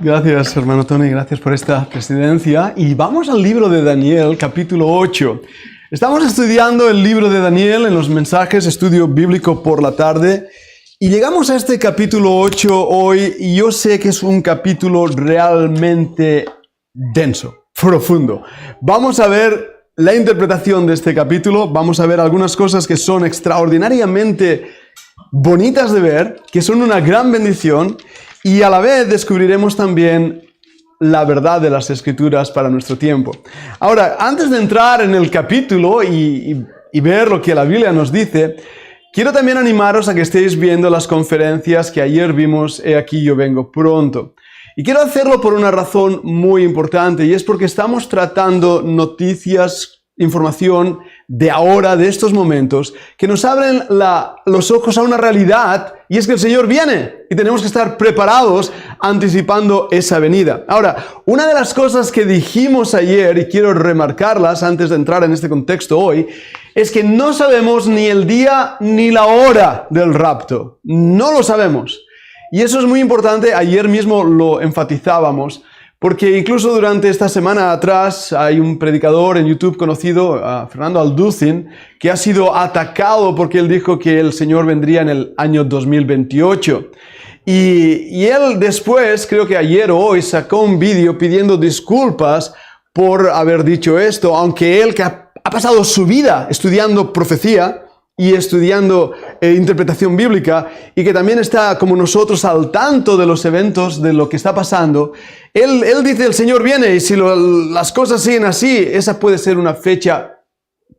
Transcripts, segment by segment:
Gracias, hermano Tony, gracias por esta presidencia. Y vamos al libro de Daniel, capítulo 8. Estamos estudiando el libro de Daniel en los mensajes, estudio bíblico por la tarde. Y llegamos a este capítulo 8 hoy, y yo sé que es un capítulo realmente denso, profundo. Vamos a ver la interpretación de este capítulo, vamos a ver algunas cosas que son extraordinariamente bonitas de ver, que son una gran bendición, y a la vez descubriremos también la verdad de las Escrituras para nuestro tiempo. Ahora, antes de entrar en el capítulo y ver lo que la Biblia nos dice, quiero también animaros a que estéis viendo las conferencias que ayer vimos, He aquí yo vengo pronto. Y quiero hacerlo por una razón muy importante, y es porque estamos tratando noticias, información de ahora, de estos momentos, que nos abren los ojos a una realidad, y es que el Señor viene, y tenemos que estar preparados anticipando esa venida. Ahora, una de las cosas que dijimos ayer, y quiero remarcarlas antes de entrar en este contexto hoy, es que no sabemos ni el día ni la hora del rapto. No lo sabemos. Y eso es muy importante, ayer mismo lo enfatizábamos, porque incluso durante esta semana atrás hay un predicador en YouTube conocido, Fernando Alducin, que ha sido atacado porque él dijo que el Señor vendría en el año 2028. Y él después, creo que ayer o hoy, sacó un vídeo pidiendo disculpas por haber dicho esto, aunque él que ha pasado su vida estudiando profecía y estudiando interpretación bíblica, y que también está como nosotros al tanto de los eventos, de lo que está pasando, él dice, el Señor viene, y si las cosas siguen así, esa puede ser una fecha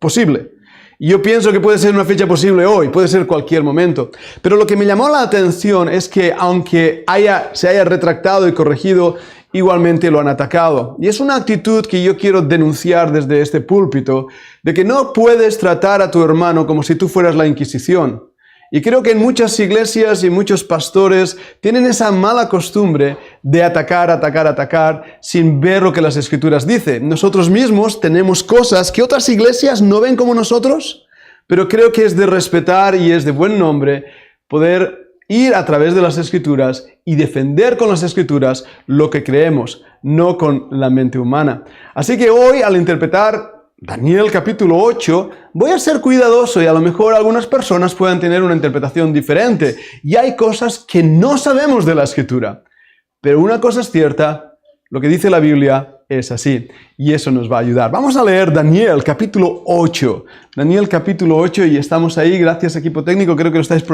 posible. Y yo pienso que puede ser una fecha posible hoy, puede ser cualquier momento. Pero lo que me llamó la atención es que aunque se haya retractado y corregido, igualmente lo han atacado. Y es una actitud que yo quiero denunciar desde este púlpito, de que no puedes tratar a tu hermano como si tú fueras la Inquisición. Y creo que en muchas iglesias y muchos pastores tienen esa mala costumbre de atacar, sin ver lo que las Escrituras dicen. Nosotros mismos tenemos cosas que otras iglesias no ven como nosotros, pero creo que es de respetar y es de buen nombre poder ir a través de las Escrituras y defender con las Escrituras lo que creemos, no con la mente humana. Así que hoy, al interpretar Daniel capítulo 8, voy a ser cuidadoso, y a lo mejor algunas personas puedan tener una interpretación diferente. Y hay cosas que no sabemos de la Escritura. Pero una cosa es cierta, lo que dice la Biblia es así, y eso nos va a ayudar. Vamos a leer Daniel capítulo 8. Daniel capítulo 8, y estamos ahí, gracias equipo técnico, creo que lo estáis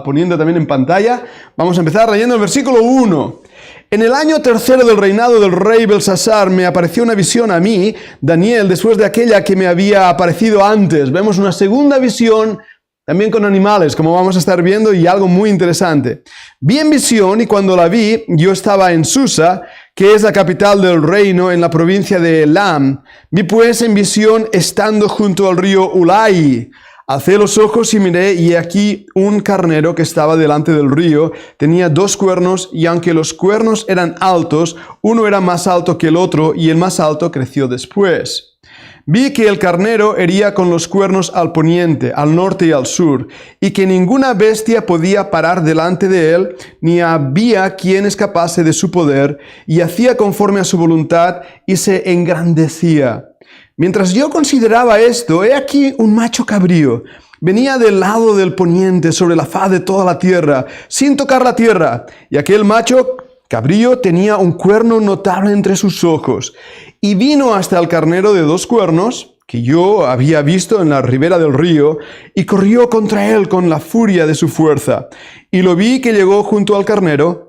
poniendo también en pantalla. Vamos a empezar leyendo el versículo 1. En el año tercero del reinado del rey Belsasar me apareció una visión a mí, Daniel, después de aquella que me había aparecido antes. Vemos una segunda visión, también con animales, como vamos a estar viendo, y algo muy interesante. Vi en visión, y cuando la vi, yo estaba en Susa, que es la capital del reino, en la provincia de Elam. Vi pues en visión estando junto al río Ulai. Alcé los ojos y miré, y aquí un carnero que estaba delante del río. Tenía 2 cuernos, y aunque los cuernos eran altos, uno era más alto que el otro, y el más alto creció después. Vi que el carnero hería con los cuernos al poniente, al norte y al sur, y que ninguna bestia podía parar delante de él, ni había quien escapase de su poder, y hacía conforme a su voluntad, y se engrandecía. Mientras yo consideraba esto, he aquí un macho cabrío. Venía del lado del poniente sobre la faz de toda la tierra, sin tocar la tierra. Y aquel macho cabrío tenía un cuerno notable entre sus ojos. Y vino hasta el carnero de 2 cuernos, que yo había visto en la ribera del río, y corrió contra él con la furia de su fuerza. Y lo vi que llegó junto al carnero,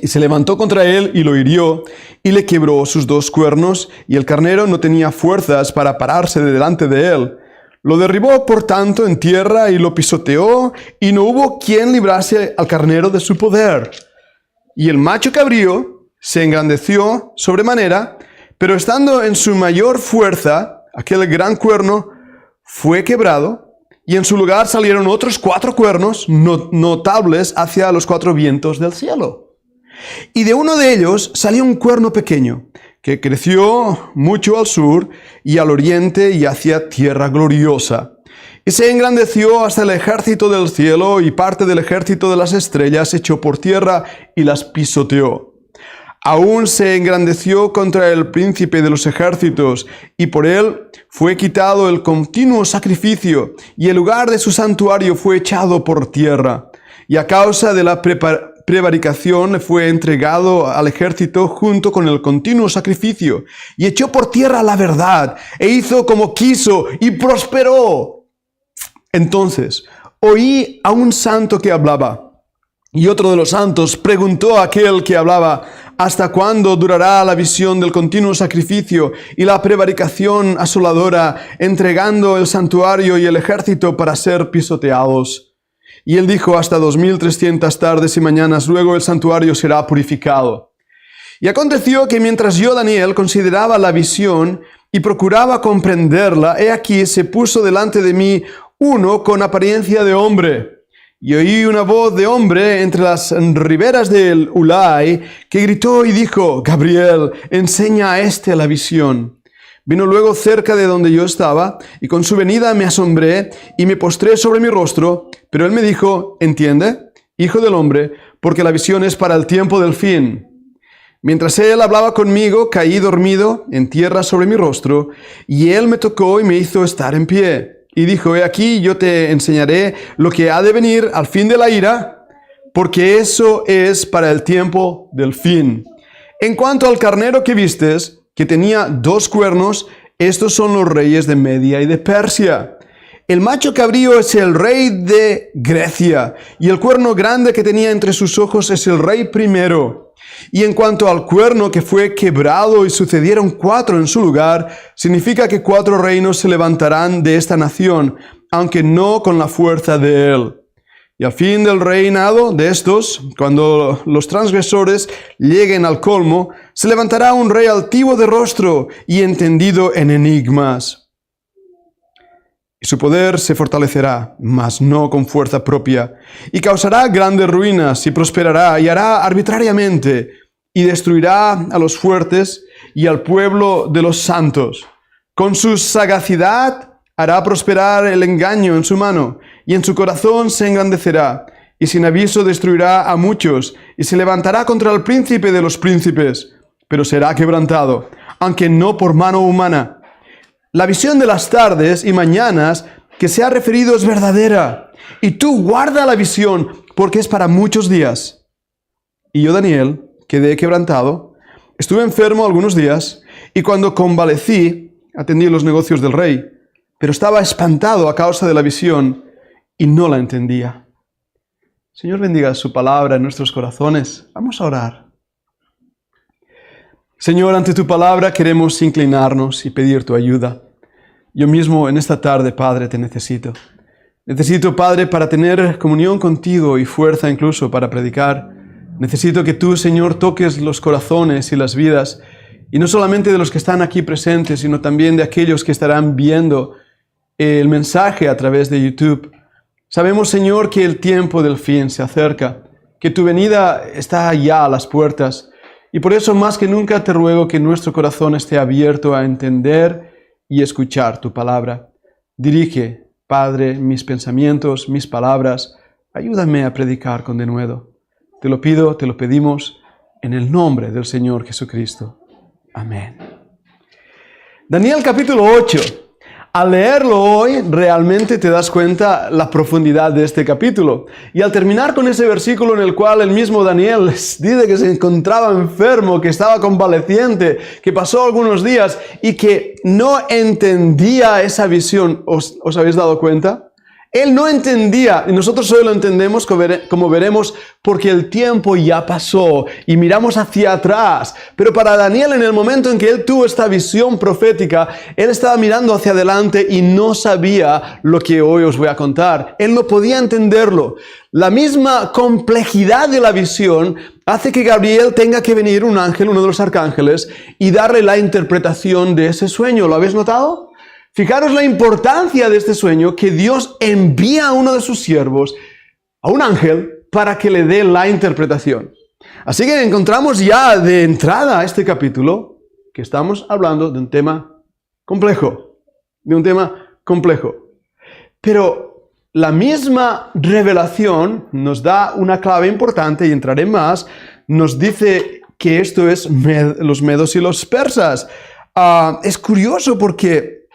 y se levantó contra él y lo hirió, y le quebró sus 2 cuernos, y el carnero no tenía fuerzas para pararse de delante de él. Lo derribó, por tanto, en tierra, y lo pisoteó, y no hubo quien librase al carnero de su poder. Y el macho cabrío se engrandeció sobremanera, pero estando en su mayor fuerza, aquel gran cuerno fue quebrado, y en su lugar salieron otros 4 cuernos notables hacia los 4 vientos del cielo. Y de uno de ellos salió un cuerno pequeño, que creció mucho al sur y al oriente y hacia tierra gloriosa. Y se engrandeció hasta el ejército del cielo, y parte del ejército de las estrellas echó por tierra y las pisoteó. Aún se engrandeció contra el príncipe de los ejércitos, y por él fue quitado el continuo sacrificio, y el lugar de su santuario fue echado por tierra. Y a causa de la prevaricación le fue entregado al ejército junto con el continuo sacrificio, y echó por tierra la verdad, e hizo como quiso, y prosperó. Entonces oí a un santo que hablaba, y otro de los santos preguntó a aquel que hablaba: ¿hasta cuándo durará la visión del continuo sacrificio y la prevaricación asoladora, entregando el santuario y el ejército para ser pisoteados? Y él dijo: hasta 2300 tardes y mañanas, luego el santuario será purificado. Y aconteció que mientras yo, Daniel, consideraba la visión y procuraba comprenderla, he aquí se puso delante de mí uno con apariencia de hombre. Y oí una voz de hombre entre las riberas del Ulai que gritó y dijo: Gabriel, enseña a este la visión. Vino luego cerca de donde yo estaba, y con su venida me asombré y me postré sobre mi rostro. Pero él me dijo: entiende, hijo del hombre, porque la visión es para el tiempo del fin. Mientras él hablaba conmigo, caí dormido en tierra sobre mi rostro, y él me tocó y me hizo estar en pie. Y dijo: he aquí, yo te enseñaré lo que ha de venir al fin de la ira, porque eso es para el tiempo del fin. En cuanto al carnero que vistes, que tenía 2 cuernos, estos son los reyes de Media y de Persia. El macho cabrío es el rey de Grecia, y el cuerno grande que tenía entre sus ojos es el rey primero. Y en cuanto al cuerno que fue quebrado y sucedieron 4 en su lugar, significa que 4 reinos se levantarán de esta nación, aunque no con la fuerza de él. Y al fin del reinado de estos, cuando los transgresores lleguen al colmo, se levantará un rey altivo de rostro y entendido en enigmas. Y su poder se fortalecerá, mas no con fuerza propia, y causará grandes ruinas, y prosperará, y hará arbitrariamente, y destruirá a los fuertes y al pueblo de los santos. Con su sagacidad hará prosperar el engaño en su mano, y en su corazón se engrandecerá, y sin aviso destruirá a muchos, y se levantará contra el príncipe de los príncipes, pero será quebrantado, aunque no por mano humana. La visión de las tardes y mañanas que se ha referido es verdadera, y tú guarda la visión, porque es para muchos días. Y yo, Daniel, quedé quebrantado, estuve enfermo algunos días, y cuando convalecí, atendí los negocios del rey, pero estaba espantado a causa de la visión, y no la entendía. Señor, bendiga su palabra en nuestros corazones. Vamos a orar. Señor, ante tu palabra queremos inclinarnos y pedir tu ayuda. Yo mismo en esta tarde, Padre, te necesito. Necesito, Padre, para tener comunión contigo y fuerza incluso para predicar. Necesito que tú, Señor, toques los corazones y las vidas, y no solamente de los que están aquí presentes, sino también de aquellos que estarán viendo el mensaje a través de YouTube. Sabemos, Señor, que el tiempo del fin se acerca, que tu venida está ya a las puertas. Y por eso más que nunca te ruego que nuestro corazón esté abierto a entender y escuchar tu palabra. Dirige, Padre, mis pensamientos, mis palabras. Ayúdame a predicar con denuedo. Te lo pido, te lo pedimos, en el nombre del Señor Jesucristo. Amén. Daniel capítulo 8. Al leerlo hoy, realmente te das cuenta la profundidad de este capítulo. Y al terminar con ese versículo en el cual el mismo Daniel dice que se encontraba enfermo, que estaba convaleciente, que pasó algunos días y que no entendía esa visión, ¿os habéis dado cuenta? Él no entendía, y nosotros hoy lo entendemos, como veremos, porque el tiempo ya pasó y miramos hacia atrás. Pero para Daniel, en el momento en que él tuvo esta visión profética, él estaba mirando hacia adelante y no sabía lo que hoy os voy a contar. Él no podía entenderlo. La misma complejidad de la visión hace que Gabriel tenga que venir un ángel, uno de los arcángeles, y darle la interpretación de ese sueño. ¿Lo habéis notado? Fijaros la importancia de este sueño, que Dios envía a uno de sus siervos, a un ángel, para que le dé la interpretación. Así que encontramos ya de entrada a este capítulo que estamos hablando de un tema complejo. Pero la misma revelación nos da una clave importante, y entraré más. Nos dice que esto es los medos y los persas. Es curioso porque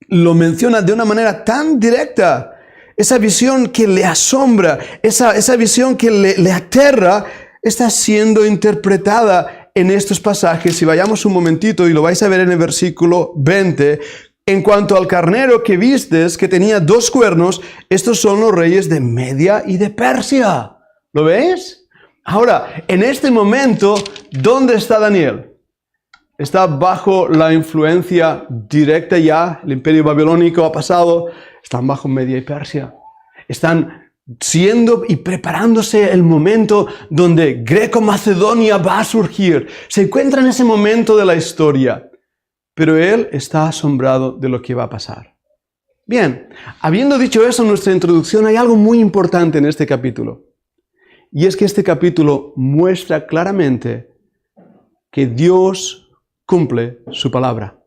lo menciona de una manera tan directa. Esa visión que le asombra, esa visión que le aterra, está siendo interpretada en estos pasajes. Y vayamos un momentito, y lo vais a ver en el versículo 20. En cuanto al carnero que vistes, que tenía 2 cuernos, estos son los reyes de Media y de Persia. ¿Lo veis? Ahora, en este momento, ¿dónde está Daniel? Está bajo la influencia directa ya, el imperio babilónico ha pasado, están bajo Media y Persia. Están siendo y preparándose el momento donde Greco-Macedonia va a surgir. Se encuentra en ese momento de la historia. Pero él está asombrado de lo que va a pasar. Bien, habiendo dicho eso en nuestra introducción, hay algo muy importante en este capítulo. Y es que este capítulo muestra claramente que Dios cumple su palabra.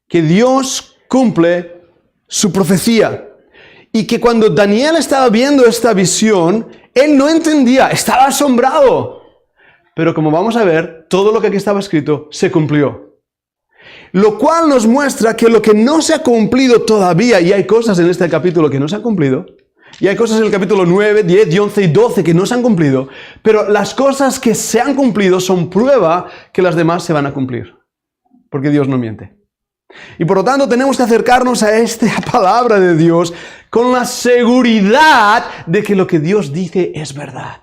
Que Dios cumple su profecía. Y que cuando Daniel estaba viendo esta visión, él no entendía, estaba asombrado. Pero como vamos a ver, todo lo que aquí estaba escrito se cumplió. Lo cual nos muestra que lo que no se ha cumplido todavía, y hay cosas en este capítulo que no se han cumplido, y hay cosas en el capítulo 9, 10, 11 y 12 que no se han cumplido, pero las cosas que se han cumplido son prueba que las demás se van a cumplir, porque Dios no miente. Y por lo tanto tenemos que acercarnos a esta palabra de Dios con la seguridad de que lo que Dios dice es verdad.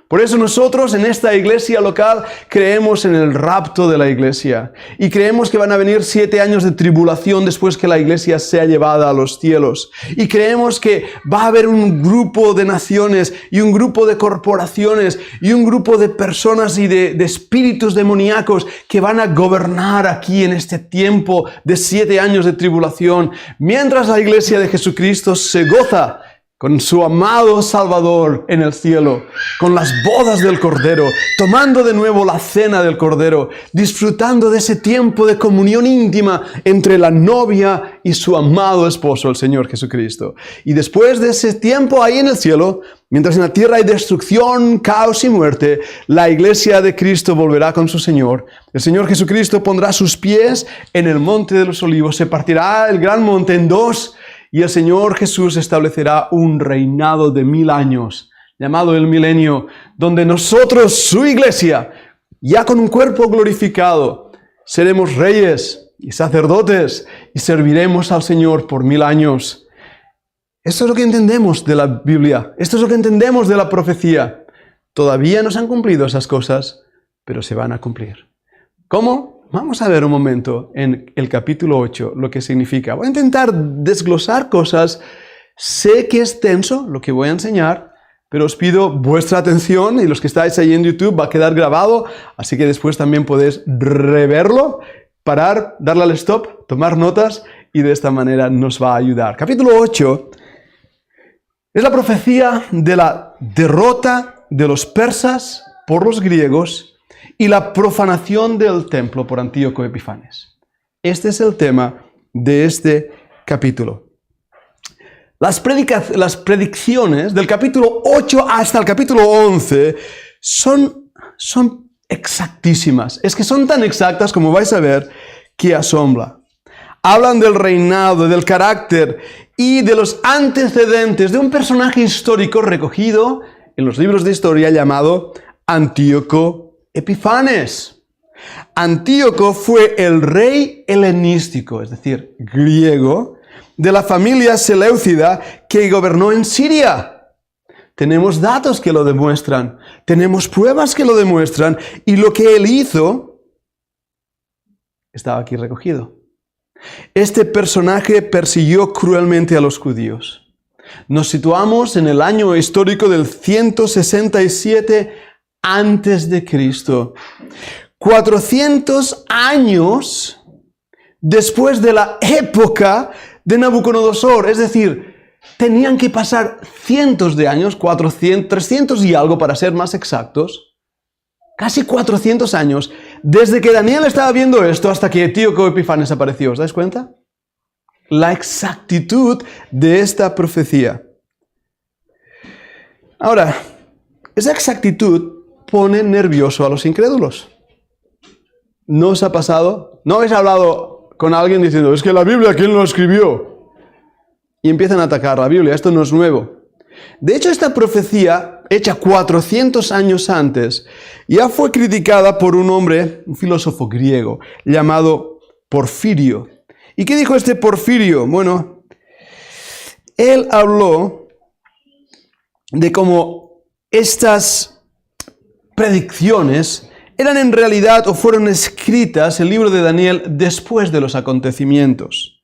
Por eso nosotros en esta iglesia local creemos en el rapto de la iglesia. Y creemos que van a venir 7 años de tribulación después que la iglesia sea llevada a los cielos. Y creemos que va a haber un grupo de naciones y un grupo de corporaciones y un grupo de personas y de espíritus demoníacos que van a gobernar aquí en este tiempo de 7 años de tribulación. Mientras la iglesia de Jesucristo se goza con su amado Salvador en el cielo, con las bodas del Cordero, tomando de nuevo la cena del Cordero, disfrutando de ese tiempo de comunión íntima entre la novia y su amado esposo, el Señor Jesucristo. Y después de ese tiempo ahí en el cielo, mientras en la tierra hay destrucción, caos y muerte, la iglesia de Cristo volverá con su Señor. El Señor Jesucristo pondrá sus pies en el monte de los olivos, se partirá el gran monte en 2, y el Señor Jesús establecerá un reinado de 1000 años, llamado el milenio, donde nosotros, su iglesia, ya con un cuerpo glorificado, seremos reyes y sacerdotes y serviremos al Señor por 1000 años. Esto es lo que entendemos de la Biblia, esto es lo que entendemos de la profecía. Todavía no se han cumplido esas cosas, pero se van a cumplir. ¿Cómo? Vamos a ver un momento en el capítulo 8 lo que significa. Voy a intentar desglosar cosas. Sé que es tenso lo que voy a enseñar, pero os pido vuestra atención y los que estáis ahí en YouTube va a quedar grabado, así que después también podéis reverlo, parar, darle al stop, tomar notas y de esta manera nos va a ayudar. Capítulo 8 es la profecía de la derrota de los persas por los griegos y la profanación del templo por Antíoco Epifanes. Este es el tema de este capítulo. Las predicciones del capítulo 8 hasta el capítulo 11 son exactísimas. Es que son tan exactas, como vais a ver, que asombra. Hablan del reinado, del carácter y de los antecedentes de un personaje histórico recogido en los libros de historia llamado Antíoco Epifanes. Antíoco fue el rey helenístico, es decir, griego, de la familia seleucida que gobernó en Siria. Tenemos datos que lo demuestran, tenemos pruebas que lo demuestran, y lo que él hizo estaba aquí recogido. Este personaje persiguió cruelmente a los judíos. Nos situamos en el año histórico del 167 antes de Cristo. 400 años después de la época de Nabucodonosor. Es decir, tenían que pasar cientos de años, 400, 300 y algo para ser más exactos. Casi 400 años desde que Daniel estaba viendo esto hasta que Antíoco Epifanes apareció. ¿Os dais cuenta? La exactitud de esta profecía. Ahora, esa exactitud pone nervioso a los incrédulos. ¿No os ha pasado? ¿No habéis hablado con alguien diciendo, es que la Biblia, ¿quién lo escribió? Y empiezan a atacar la Biblia. Esto no es nuevo. De hecho, esta profecía, hecha 400 años antes, ya fue criticada por un hombre, un filósofo griego, llamado Porfirio. ¿Y qué dijo este Porfirio? Bueno, él habló de cómo estas predicciones eran en realidad o fueron escritas, el libro de Daniel, después de los acontecimientos.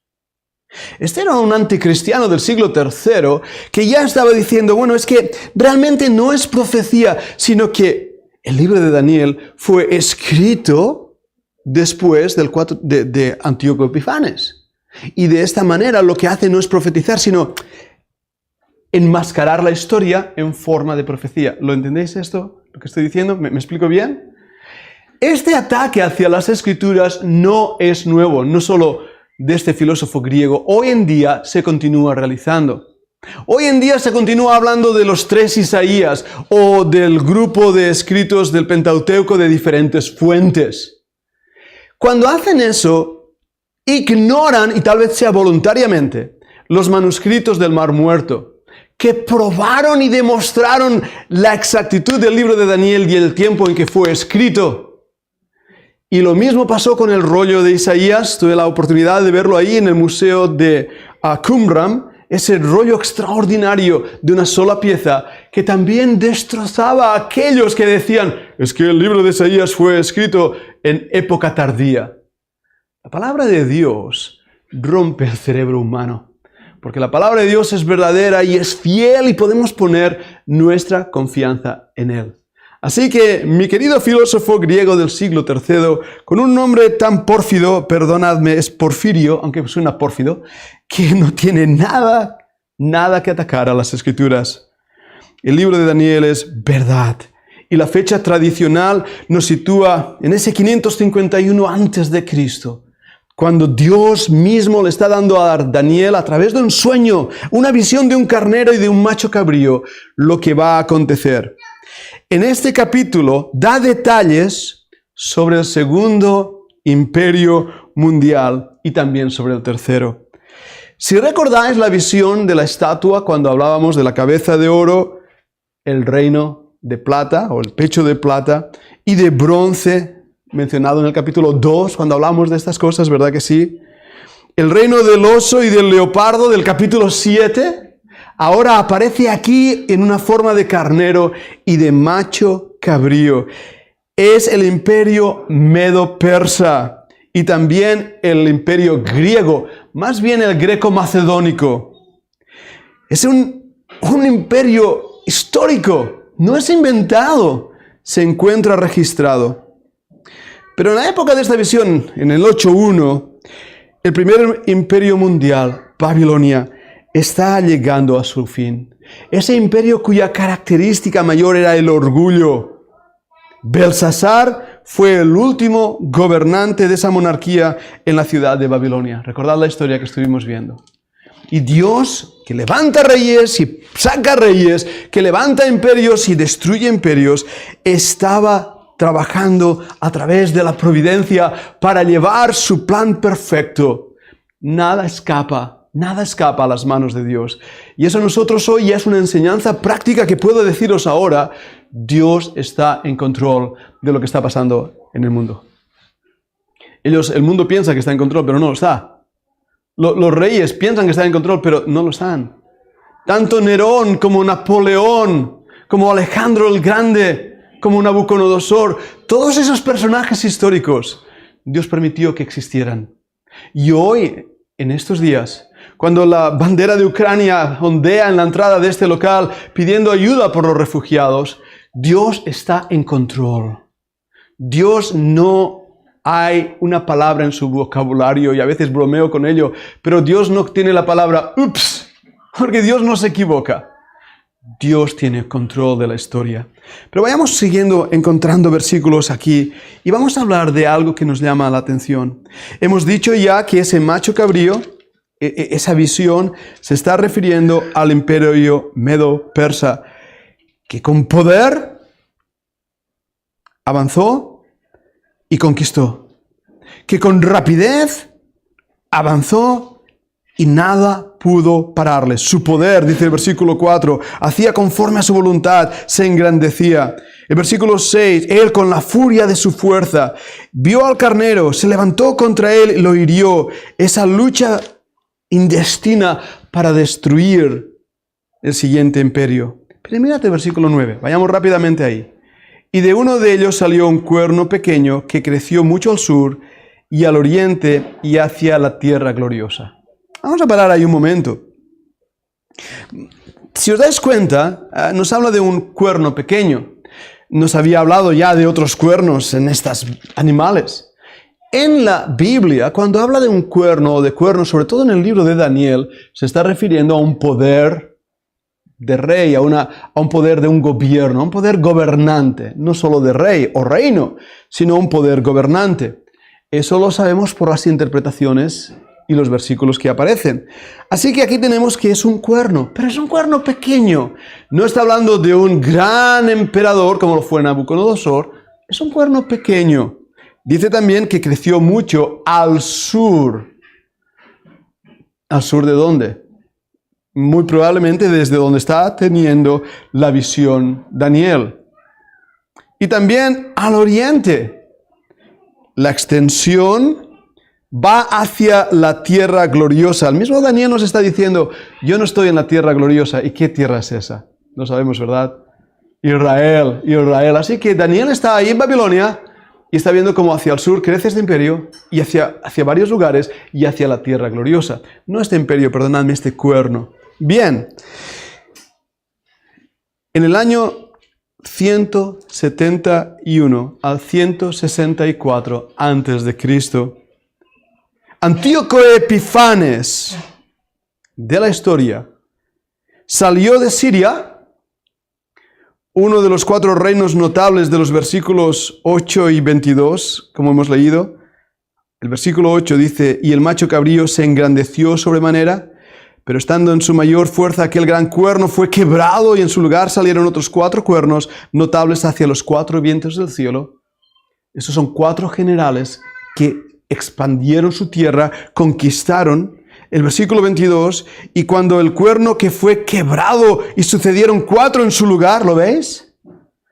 Este era un anticristiano del siglo III que ya estaba diciendo, bueno, es que realmente no es profecía, sino que el libro de Daniel fue escrito después de Antíoco Epifanes. Y de esta manera lo que hace no es profetizar, sino enmascarar la historia en forma de profecía. ¿Lo entendéis esto? ¿Lo que estoy diciendo? ¿Me explico bien? Este ataque hacia las escrituras no es nuevo, no solo de este filósofo griego. Hoy en día se continúa realizando. Hoy en día se continúa hablando de los 3 Isaías o del grupo de escritos del Pentateuco de diferentes fuentes. Cuando hacen eso, ignoran, y tal vez sea voluntariamente, los manuscritos del Mar Muerto, que probaron y demostraron la exactitud del libro de Daniel y el tiempo en que fue escrito. Y lo mismo pasó con el rollo de Isaías. Tuve la oportunidad de verlo ahí en el museo de Qumran, ese rollo extraordinario de una sola pieza que también destrozaba a aquellos que decían, es que el libro de Isaías fue escrito en época tardía. La palabra de Dios rompe el cerebro humano, porque la palabra de Dios es verdadera y es fiel y podemos poner nuestra confianza en Él. Así que, mi querido filósofo griego del siglo III, con un nombre tan pórfido, perdonadme, es Porfirio, aunque suena pórfido, que no tiene nada que atacar a las Escrituras. El libro de Daniel es verdad. Y la fecha tradicional nos sitúa en ese 551 a.C., cuando Dios mismo le está dando a Daniel, a través de un sueño, una visión de un carnero y de un macho cabrío, lo que va a acontecer. En este capítulo da detalles sobre el segundo imperio mundial y también sobre el tercero. Si recordáis la visión de la estatua cuando hablábamos de la cabeza de oro, el reino de plata o el pecho de plata y de bronce, mencionado en el capítulo 2 cuando hablamos de estas cosas, ¿verdad que sí? El reino del oso y del leopardo del capítulo 7, ahora aparece aquí en una forma de carnero y de macho cabrío. Es el imperio medo-persa y también el imperio griego, más bien el greco-macedónico. Es un imperio histórico, no es inventado, se encuentra registrado. Pero en la época de esta visión, en el 8.1, el primer imperio mundial, Babilonia, está llegando a su fin. Ese imperio cuya característica mayor era el orgullo. Belsasar fue el último gobernante de esa monarquía en la ciudad de Babilonia. Recordad la historia que estuvimos viendo. Y Dios, que levanta reyes y saca reyes, que levanta imperios y destruye imperios, estaba trabajando a través de la providencia para llevar su plan perfecto. Nada escapa a las manos de Dios. Y eso nosotros hoy ya es una enseñanza práctica que puedo deciros ahora. Dios está en control de lo que está pasando en el mundo. El mundo piensa que está en control, pero no lo está. Los reyes piensan que están en control, pero no lo están. Tanto Nerón como Napoleón, como Alejandro el Grande, como Nabucodonosor, todos esos personajes históricos, Dios permitió que existieran. Y hoy, en estos días, cuando la bandera de Ucrania ondea en la entrada de este local pidiendo ayuda por los refugiados, Dios está en control. Dios no hay una palabra en su vocabulario, y a veces bromeo con ello, pero Dios no tiene la palabra ups, porque Dios no se equivoca. Dios tiene control de la historia. Pero vayamos siguiendo encontrando versículos aquí y vamos a hablar de algo que nos llama la atención. Hemos dicho ya que ese macho cabrío, esa visión, se está refiriendo al imperio medo-persa, que con poder avanzó y conquistó, que con rapidez avanzó y nada pudo pararle. Su poder, dice el versículo 4, hacía conforme a su voluntad, se engrandecía. El versículo 6, él con la furia de su fuerza vio al carnero, se levantó contra él y lo hirió. Esa lucha intestina para destruir el siguiente imperio. Pero mírate el versículo 9, vayamos rápidamente ahí. Y de uno de ellos salió un cuerno pequeño que creció mucho al sur y al oriente y hacia la tierra gloriosa. Vamos a parar ahí un momento. Si os dais cuenta, nos habla de un cuerno pequeño. Nos había hablado ya de otros cuernos en estos animales. En la Biblia, cuando habla de un cuerno o de cuernos, sobre todo en el libro de Daniel, se está refiriendo a un poder de rey, a un poder de un gobierno, a un poder gobernante, no solo de rey o reino, sino un poder gobernante. Eso lo sabemos por las interpretaciones y los versículos que aparecen. Así que aquí tenemos que es un cuerno, pero es un cuerno pequeño. No está hablando de un gran emperador como lo fue Nabucodonosor, es un cuerno pequeño. Dice también que creció mucho al sur. ¿Al sur de dónde? Muy probablemente desde donde está teniendo la visión Daniel. Y también al oriente. La extensión va hacia la tierra gloriosa. El mismo Daniel nos está diciendo, yo no estoy en la tierra gloriosa. ¿Y qué tierra es esa? No sabemos, ¿verdad? Israel. Así que Daniel está ahí en Babilonia y está viendo cómo hacia el sur crece este imperio y hacia varios lugares y hacia la tierra gloriosa. No este imperio, perdonadme, este cuerno. Bien, en el año 171 al 164 a.C., Antíoco Epifanes de la historia salió de Siria, uno de los 4 reinos notables de los versículos 8 y 22, como hemos leído. El versículo 8 dice, y el macho cabrío se engrandeció sobremanera, pero estando en su mayor fuerza aquel gran cuerno fue quebrado y en su lugar salieron otros 4 cuernos notables hacia los 4 vientos del cielo. Estos son 4 generales que expandieron su tierra, conquistaron. El versículo 22, y cuando el cuerno que fue quebrado y sucedieron 4 en su lugar, ¿lo veis?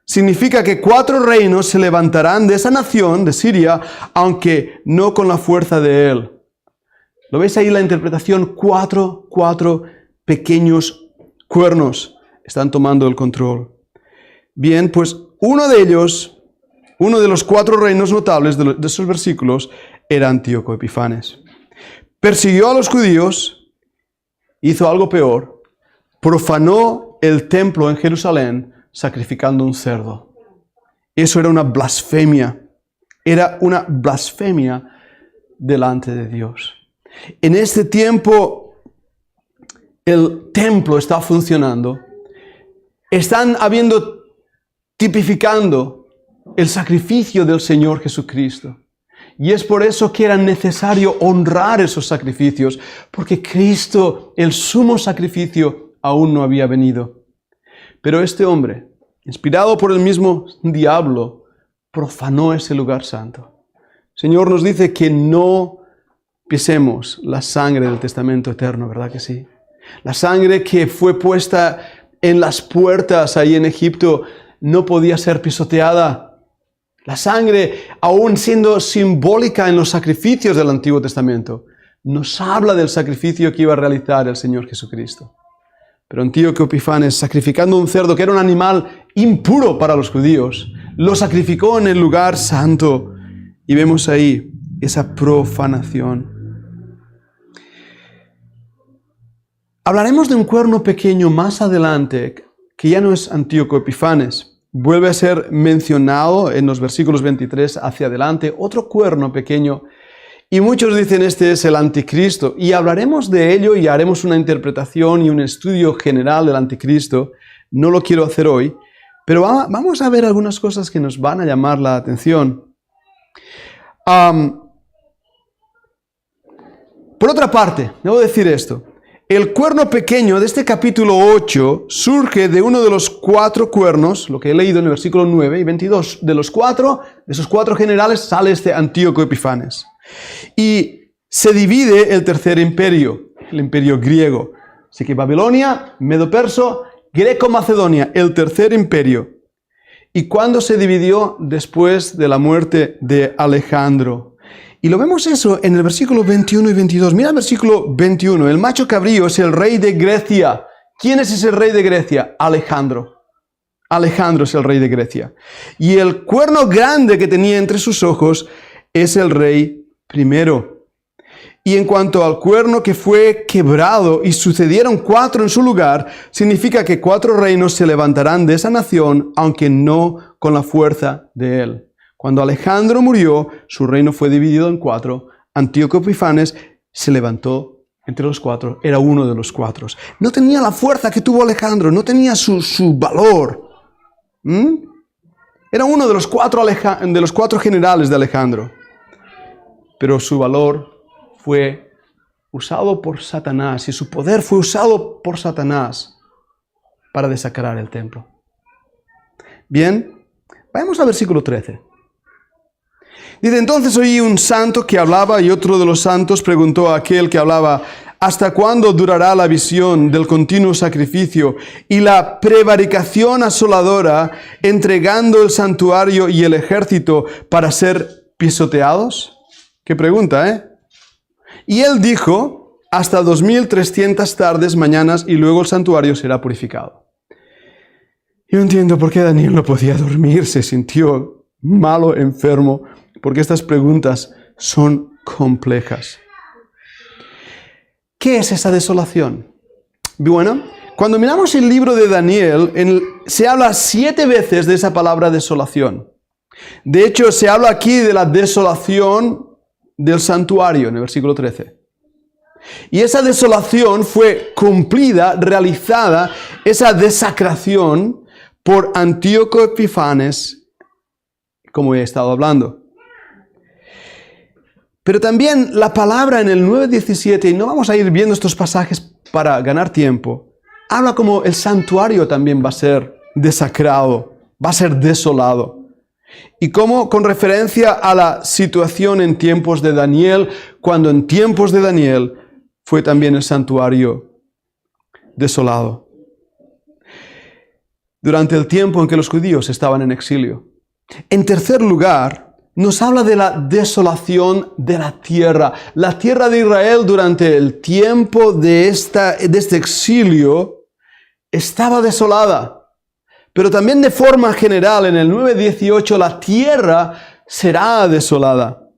Significa que 4 reinos se levantarán de esa nación, de Siria, aunque no con la fuerza de él. ¿Lo veis ahí la interpretación? 4 pequeños cuernos están tomando el control. Bien, pues uno de ellos, uno de los 4 reinos notables de esos versículos, era Antíoco Epifanes. Persiguió a los judíos, hizo algo peor, profanó el templo en Jerusalén sacrificando un cerdo. Eso era una blasfemia delante de Dios. En este tiempo, el templo está funcionando. Están tipificando el sacrificio del Señor Jesucristo. Y es por eso que era necesario honrar esos sacrificios, porque Cristo, el sumo sacrificio, aún no había venido. Pero este hombre, inspirado por el mismo diablo, profanó ese lugar santo. El Señor nos dice que no pisemos la sangre del testamento eterno, ¿verdad que sí? La sangre que fue puesta en las puertas ahí en Egipto no podía ser pisoteada. La sangre, aún siendo simbólica en los sacrificios del Antiguo Testamento, nos habla del sacrificio que iba a realizar el Señor Jesucristo. Pero Antíoco Epifanes, sacrificando un cerdo que era un animal impuro para los judíos, lo sacrificó en el lugar santo. Y vemos ahí esa profanación. Hablaremos de un cuerno pequeño más adelante, que ya no es Antíoco Epifanes. Vuelve a ser mencionado en los versículos 23 hacia adelante, otro cuerno pequeño. Y muchos dicen este es el anticristo. Y hablaremos de ello y haremos una interpretación y un estudio general del anticristo. No lo quiero hacer hoy, pero vamos a ver algunas cosas que nos van a llamar la atención. Por otra parte, debo decir esto. el cuerno pequeño de este capítulo 8 surge de uno de los 4 cuernos, lo que he leído en el versículo 9 y 22. De esos 4 generales sale este Antíoco Epifanes. Y se divide el tercer imperio, el imperio griego. Así que Babilonia, Medo-Perso, Greco-Macedonia, el tercer imperio. ¿Y cuándo se dividió? Después de la muerte de Alejandro. Y lo vemos eso en el versículo 21 y 22. Mira el versículo 21. El macho cabrío es el rey de Grecia. ¿Quién es ese rey de Grecia? Alejandro. Alejandro es el rey de Grecia. Y el cuerno grande que tenía entre sus ojos es el rey primero. Y en cuanto al cuerno que fue quebrado y sucedieron 4 en su lugar, significa que 4 reinos se levantarán de esa nación, aunque no con la fuerza de él. Cuando Alejandro murió, su reino fue dividido en 4. Antíoco Epifanes se levantó entre los 4, era uno de los 4. No tenía la fuerza que tuvo Alejandro, no tenía su valor. Era uno de los 4 generales de Alejandro. Pero su valor fue usado por Satanás y su poder fue usado por Satanás para desacrar el templo. Bien, vayamos al versículo 13. Dice, entonces oí un santo que hablaba y otro de los santos preguntó a aquel que hablaba, ¿hasta cuándo durará la visión del continuo sacrificio y la prevaricación asoladora, entregando el santuario y el ejército para ser pisoteados? ¿Qué pregunta, eh? Y él dijo, hasta 2300 tardes, mañanas, y luego el santuario será purificado. Yo entiendo por qué Daniel no podía dormir, se sintió malo, enfermo, porque estas preguntas son complejas. ¿Qué es esa desolación? Bueno, cuando miramos el libro de Daniel, se habla 7 veces de esa palabra desolación. De hecho, se habla aquí de la desolación del santuario, en el versículo 13. Y esa desolación fue cumplida, realizada, esa desacración por Antíoco Epifanes, como he estado hablando. Pero también la palabra en el 9:17, y no vamos a ir viendo estos pasajes para ganar tiempo, habla como el santuario también va a ser desacrado, va a ser desolado. Y como con referencia a la situación en tiempos de Daniel, cuando en tiempos de Daniel fue también el santuario desolado. Durante el tiempo en que los judíos estaban en exilio. En tercer lugar, nos habla de la desolación de la tierra. La tierra de Israel durante el tiempo de este exilio estaba desolada. Pero también de forma general, en el 9:18, la tierra será desolada.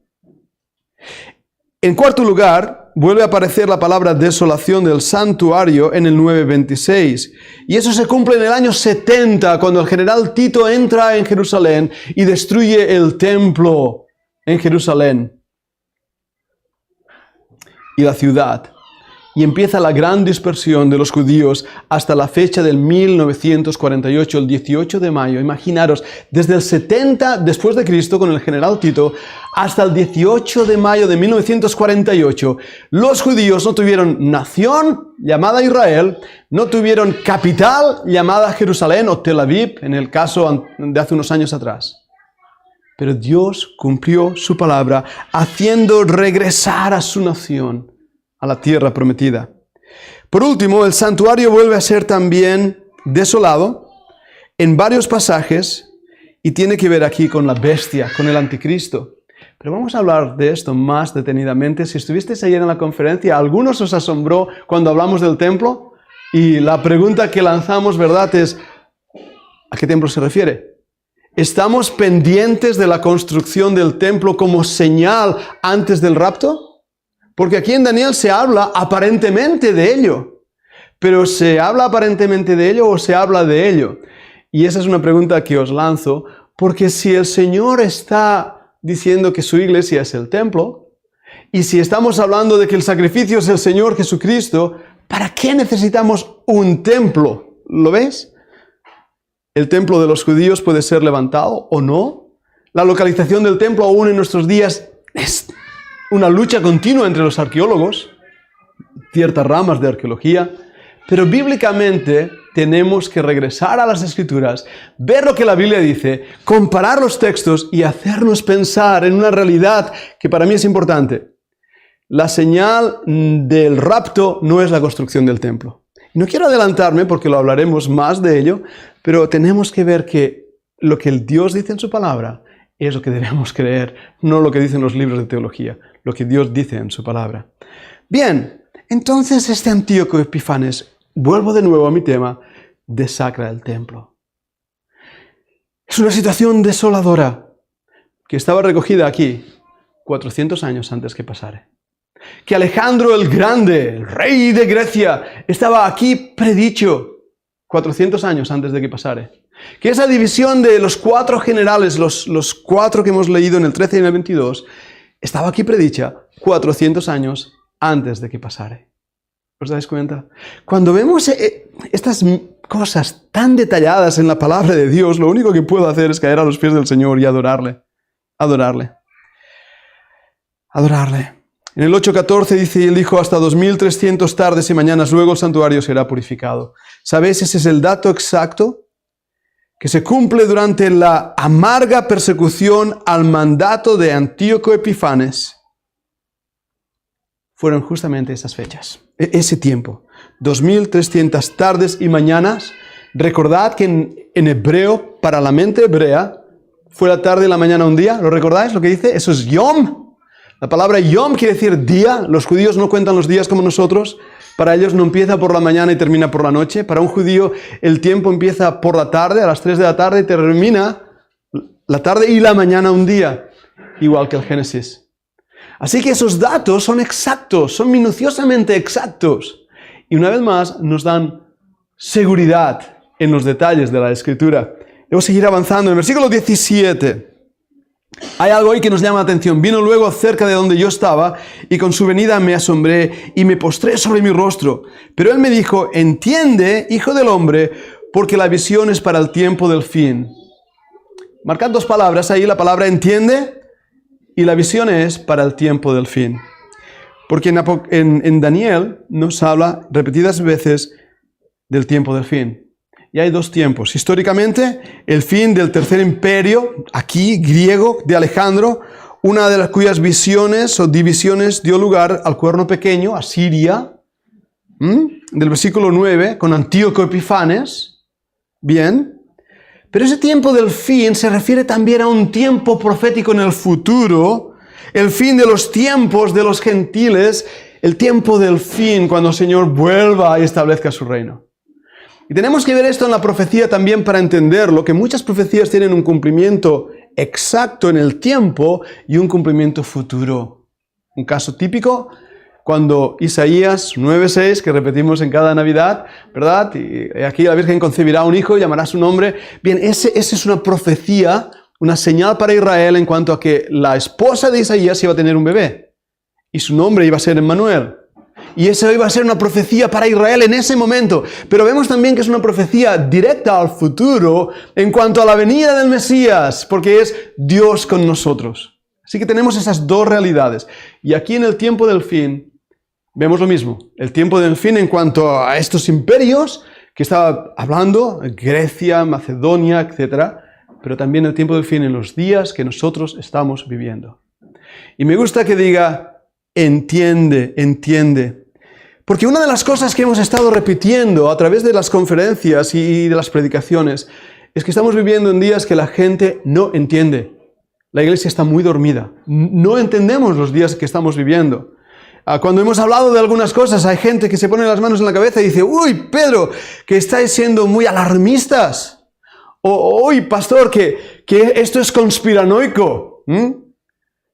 En cuarto lugar, vuelve a aparecer la palabra desolación del santuario en el 9:26. Y eso se cumple en el año 70, cuando el general Tito entra en Jerusalén y destruye el templo en Jerusalén y la ciudad. Y empieza la gran dispersión de los judíos hasta la fecha del 1948, el 18 de mayo. Imaginaros, desde el 70 después de Cristo con el general Tito hasta el 18 de mayo de 1948, los judíos no tuvieron nación llamada Israel, no tuvieron capital llamada Jerusalén o Tel Aviv, en el caso de hace unos años atrás. Pero Dios cumplió su palabra, haciendo regresar a su nación a la tierra prometida. Por último, el santuario vuelve a ser también desolado en varios pasajes y tiene que ver aquí con la bestia, con el anticristo. Pero vamos a hablar de esto más detenidamente. Si estuvisteis ayer en la conferencia, ¿algunos os asombró cuando hablamos del templo? Y la pregunta que lanzamos, ¿verdad?, es ¿a qué templo se refiere? ¿Estamos pendientes de la construcción del templo como señal antes del rapto? Porque aquí en Daniel se habla aparentemente de ello. Pero ¿se habla aparentemente de ello o se habla de ello? Y esa es una pregunta que os lanzo, porque si el Señor está diciendo que su iglesia es el templo, y si estamos hablando de que el sacrificio es el Señor Jesucristo, ¿para qué necesitamos un templo? ¿Lo ves? El templo de los judíos puede ser levantado o no. La localización del templo aún en nuestros días es una lucha continua entre los arqueólogos. ciertas ramas de arqueología, pero bíblicamente tenemos que regresar a las Escrituras, ver lo que la Biblia dice, comparar los textos y hacernos pensar en una realidad que para mí es importante. La señal del rapto no es la construcción del templo. No quiero adelantarme porque lo hablaremos más de ello, pero tenemos que ver que lo que el Dios dice en su palabra es lo que debemos creer, no lo que dicen los libros de teología, lo que Dios dice en su palabra. Bien, entonces este Antíoco Epifanes, vuelvo de nuevo a mi tema, desacra el templo. Es una situación desoladora que estaba recogida aquí 400 años antes que pasare. Que Alejandro el Grande, el rey de Grecia, estaba aquí predicho 400 años antes de que pasare. Que esa división de los 4 generales, los 4 que hemos leído en el 13 y en el 22, estaba aquí predicha 400 años antes de que pasare. ¿Os dais cuenta? Cuando vemos estas cosas tan detalladas en la palabra de Dios, lo único que puedo hacer es caer a los pies del Señor y adorarle. Adorarle. Adorarle. En el 8:14 dice, y él dijo, hasta 2300 tardes y mañanas luego el santuario será purificado. ¿Sabéis? Ese es el dato exacto que se cumple durante la amarga persecución al mandato de Antíoco Epifanes. Fueron justamente esas fechas, ese tiempo. 2300 tardes y mañanas. Recordad que en hebreo, para la mente hebrea, fue la tarde y la mañana un día. ¿Lo recordáis lo que dice? Eso es Yom. La palabra Yom quiere decir día. Los judíos no cuentan los días como nosotros. Para ellos no empieza por la mañana y termina por la noche. Para un judío el tiempo empieza por la tarde, a las 3 de la tarde, y termina la tarde y la mañana un día. Igual que el Génesis. Así que esos datos son exactos, son minuciosamente exactos. Y una vez más nos dan seguridad en los detalles de la Escritura. Debo seguir avanzando. En el versículo 17... hay algo ahí que nos llama la atención. Vino luego cerca de donde yo estaba, y con su venida me asombré, y me postré sobre mi rostro. Pero él me dijo, entiende, hijo del hombre, porque la visión es para el tiempo del fin. Marcad 2 palabras ahí, la palabra entiende, y la visión es para el tiempo del fin. Porque en Daniel nos habla repetidas veces del tiempo del fin. Y hay 2 tiempos. Históricamente, el fin del tercer imperio, aquí, griego, de Alejandro, una de las cuyas visiones o divisiones dio lugar al cuerno pequeño, a Siria, del versículo 9, con Antíoco Epifanes. Bien. Pero ese tiempo del fin se refiere también a un tiempo profético en el futuro, el fin de los tiempos de los gentiles, el tiempo del fin, cuando el Señor vuelva y establezca su reino. Y tenemos que ver esto en la profecía también para entenderlo, que muchas profecías tienen un cumplimiento exacto en el tiempo y un cumplimiento futuro. Un caso típico, cuando Isaías 9:6, que repetimos en cada Navidad, ¿verdad? Y aquí la Virgen concebirá un hijo y llamará su nombre. Bien, esa es una profecía, una señal para Israel en cuanto a que la esposa de Isaías iba a tener un bebé. Y su nombre iba a ser Emmanuel. Y eso iba a ser una profecía para Israel en ese momento. Pero vemos también que es una profecía directa al futuro en cuanto a la venida del Mesías, porque es Dios con nosotros. Así que tenemos esas 2 realidades. Y aquí en el tiempo del fin vemos lo mismo. El tiempo del fin en cuanto a estos imperios que estaba hablando, Grecia, Macedonia, etc. Pero también el tiempo del fin en los días que nosotros estamos viviendo. Y me gusta que diga, entiende, entiende. Porque una de las cosas que hemos estado repitiendo a través de las conferencias y de las predicaciones es que estamos viviendo en días que la gente no entiende. La iglesia está muy dormida. No entendemos los días que estamos viviendo. Cuando hemos hablado de algunas cosas, hay gente que se pone las manos en la cabeza y dice, uy, Pedro, que estáis siendo muy alarmistas. O, uy, pastor, que esto es conspiranoico.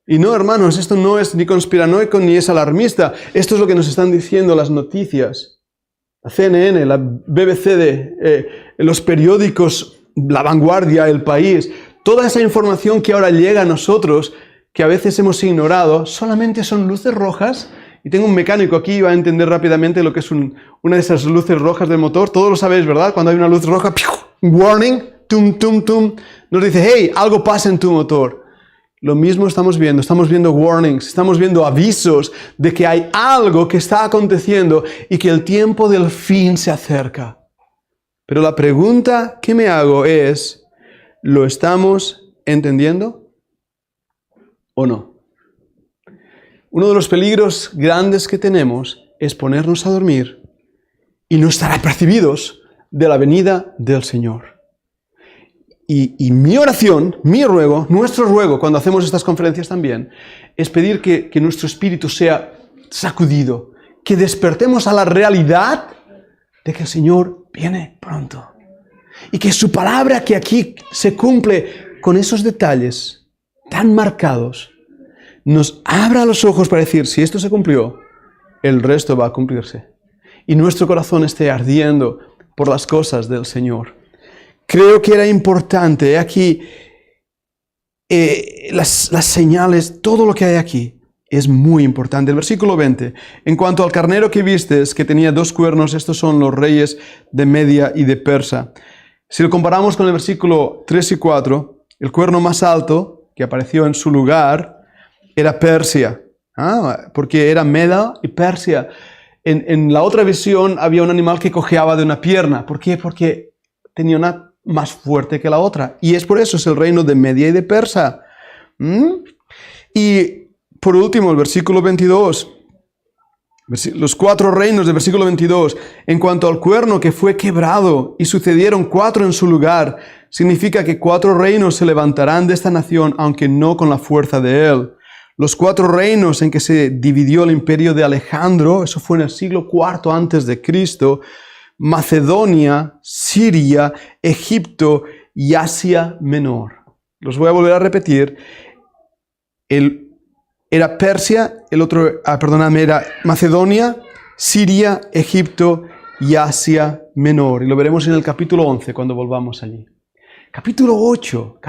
Y no, hermanos, esto no es ni conspiranoico ni es alarmista. Esto es lo que nos están diciendo las noticias. La CNN, la BBC, los periódicos, La Vanguardia, El País. Toda esa información que ahora llega a nosotros, que a veces hemos ignorado, solamente son luces rojas. Y tengo un mecánico aquí y va a entender rápidamente lo que es una de esas luces rojas del motor. Todos lo sabéis, ¿verdad? Cuando hay una luz roja, ¡piu! Warning, tum, tum, tum, nos dice, hey, algo pasa en tu motor. Lo mismo estamos viendo warnings, estamos viendo avisos de que hay algo que está aconteciendo y que el tiempo del fin se acerca. Pero la pregunta que me hago es, ¿lo estamos entendiendo o no? Uno de los peligros grandes que tenemos es ponernos a dormir y no estar apercibidos de la venida del Señor. Y mi oración, mi ruego, nuestro ruego, cuando hacemos estas conferencias también, es pedir que nuestro espíritu sea sacudido, que despertemos a la realidad de que el Señor viene pronto. Y que su palabra, que aquí se cumple con esos detalles tan marcados, nos abra los ojos para decir, si esto se cumplió, el resto va a cumplirse. Y nuestro corazón esté ardiendo por las cosas del Señor. Creo que era importante aquí las señales, todo lo que hay aquí es muy importante. El versículo 20, en cuanto al carnero que vistes, que tenía 2 cuernos, estos son los reyes de Media y de Persa. Si lo comparamos con el versículo 3 y 4, el cuerno más alto que apareció en su lugar era Persia, porque era Media y Persia. En la otra visión había un animal que cojeaba de una pierna. ¿Por qué? Porque tenía una más fuerte que la otra. Y es por eso, es el reino de Media y de Persa. Y por último, el versículo 22. Los 4 reinos del versículo 22. En cuanto al cuerno que fue quebrado y sucedieron 4 en su lugar, significa que 4 reinos se levantarán de esta nación, aunque no con la fuerza de él. Los 4 reinos en que se dividió el imperio de Alejandro, eso fue en el siglo IV antes de Cristo, Macedonia, Siria, Egipto y Asia Menor. Los voy a volver a repetir. Era Persia, era Macedonia, Siria, Egipto y Asia Menor. Y lo veremos en el capítulo 11 cuando volvamos allí. Capítulo 8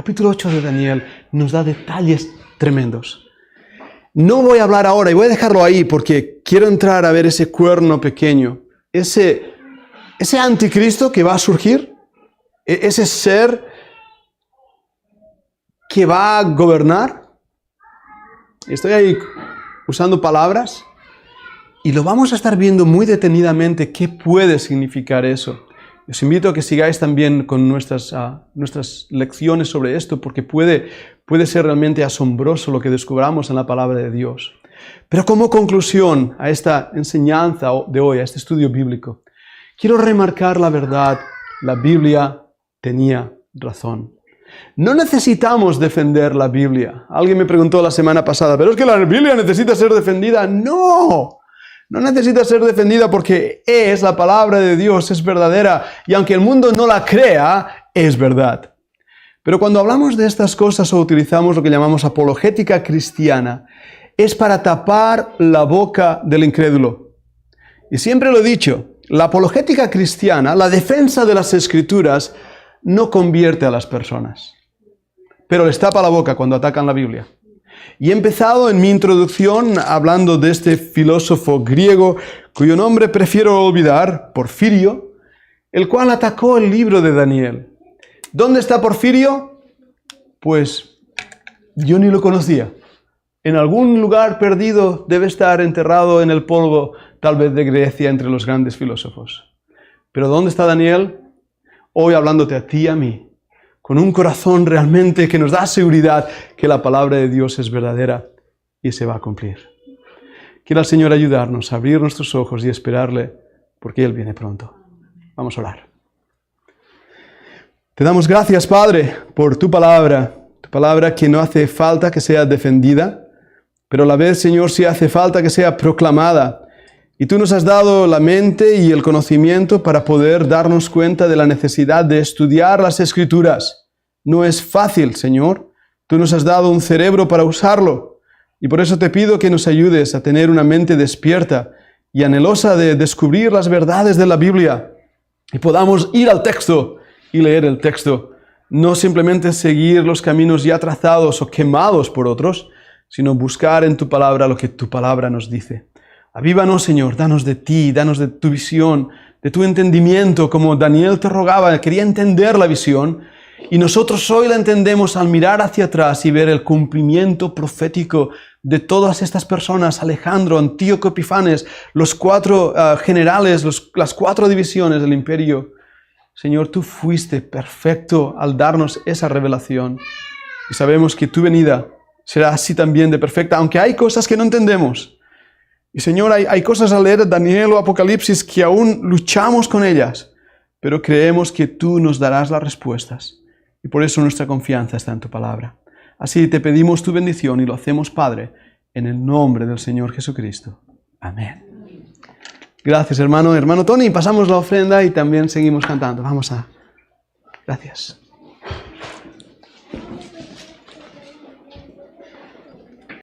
de Daniel nos da detalles tremendos. No voy a hablar ahora y voy a dejarlo ahí porque quiero entrar a ver ese cuerno pequeño, ese anticristo que va a surgir, ese ser que va a gobernar. Estoy ahí usando palabras y lo vamos a estar viendo muy detenidamente qué puede significar eso. Os invito a que sigáis también con nuestras lecciones sobre esto porque puede ser realmente asombroso lo que descubramos en la palabra de Dios. Pero como conclusión a esta enseñanza de hoy, a este estudio bíblico, quiero remarcar la verdad, la Biblia tenía razón. No necesitamos defender la Biblia. Alguien me preguntó la semana pasada, ¿pero es que la Biblia necesita ser defendida? No, no necesita ser defendida porque es la palabra de Dios, es verdadera. Y aunque el mundo no la crea, es verdad. Pero cuando hablamos de estas cosas o utilizamos lo que llamamos apologética cristiana, es para tapar la boca del incrédulo. Y siempre lo he dicho, la apologética cristiana, la defensa de las Escrituras, no convierte a las personas, pero les tapa la boca cuando atacan la Biblia. Y he empezado en mi introducción hablando de este filósofo griego, cuyo nombre prefiero olvidar, Porfirio, el cual atacó el libro de Daniel. ¿Dónde está Porfirio? Pues yo ni lo conocía. En algún lugar perdido debe estar enterrado en el polvo, tal vez de Grecia, entre los grandes filósofos. Pero ¿dónde está Daniel? Hoy hablándote a ti y a mí, con un corazón realmente que nos da seguridad que la palabra de Dios es verdadera y se va a cumplir. Quiera el Señor ayudarnos a abrir nuestros ojos y esperarle, porque Él viene pronto. Vamos a orar. Te damos gracias, Padre, por tu palabra que no hace falta que sea defendida, pero a la vez, Señor, sí hace falta que sea proclamada. Y tú nos has dado la mente y el conocimiento para poder darnos cuenta de la necesidad de estudiar las Escrituras. No es fácil, Señor. Tú nos has dado un cerebro para usarlo. Y por eso te pido que nos ayudes a tener una mente despierta y anhelosa de descubrir las verdades de la Biblia. Y podamos ir al texto y leer el texto. No simplemente seguir los caminos ya trazados o quemados por otros, sino buscar en tu palabra lo que tu palabra nos dice. Avívanos, Señor, danos de ti, danos de tu visión, de tu entendimiento, como Daniel te rogaba, quería entender la visión, Y nosotros hoy la entendemos al mirar hacia atrás y ver el cumplimiento profético de todas estas personas, Alejandro, Antíoco Epifanes, los 4 generales, las 4 divisiones del imperio. Señor, tú fuiste perfecto al darnos esa revelación. Y sabemos que tu venida será así también de perfecta, aunque hay cosas que no entendemos. Y Señor, hay cosas al leer Daniel o Apocalipsis que aún luchamos con ellas, pero creemos que tú nos darás las respuestas. Y por eso nuestra confianza está en tu palabra. Así te pedimos tu bendición y lo hacemos, Padre, en el nombre del Señor Jesucristo. Amén. Gracias, hermano. Hermano Tony, pasamos la ofrenda y también seguimos cantando. Gracias.